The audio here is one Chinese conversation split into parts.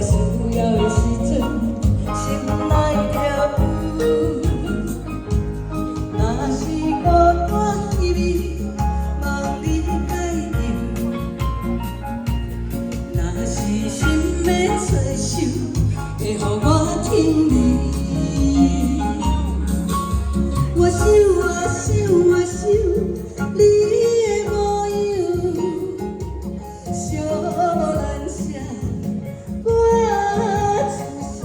在需要的时阵，心内跳舞。若是孤单凄迷，望你解救；若是心要接受，会予我听你。我想，我想，我想你的模样，寂难舍，我自首。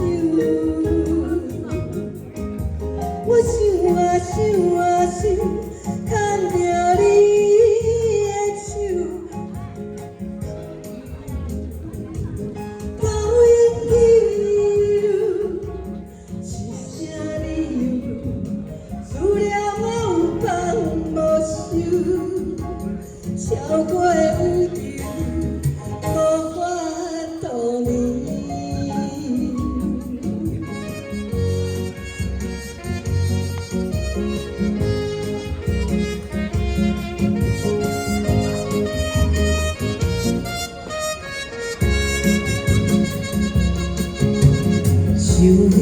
我想，我想，我想牵着你的手，到永久。一声理由，思念我有放无收，超过宇宙，无法度你。想你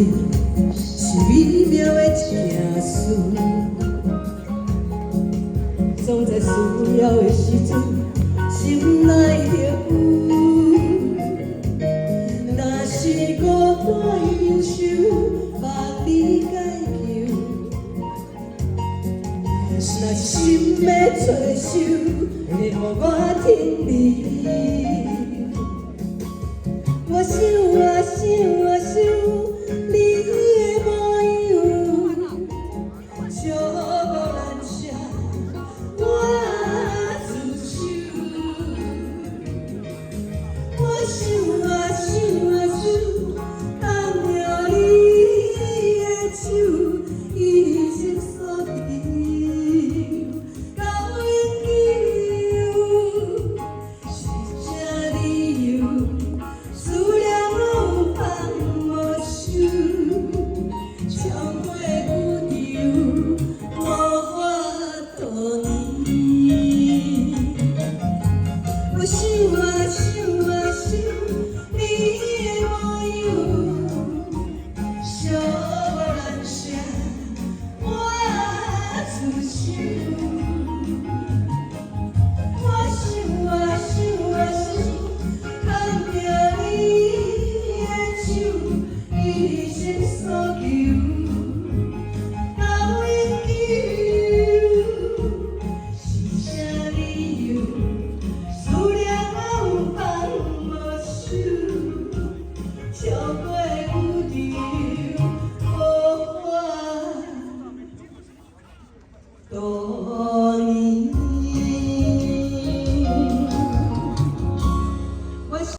是美妙的情事，总在需要的时阵，心内就有。若是孤单忧愁，望你解救；若是心要接受，会予我听你。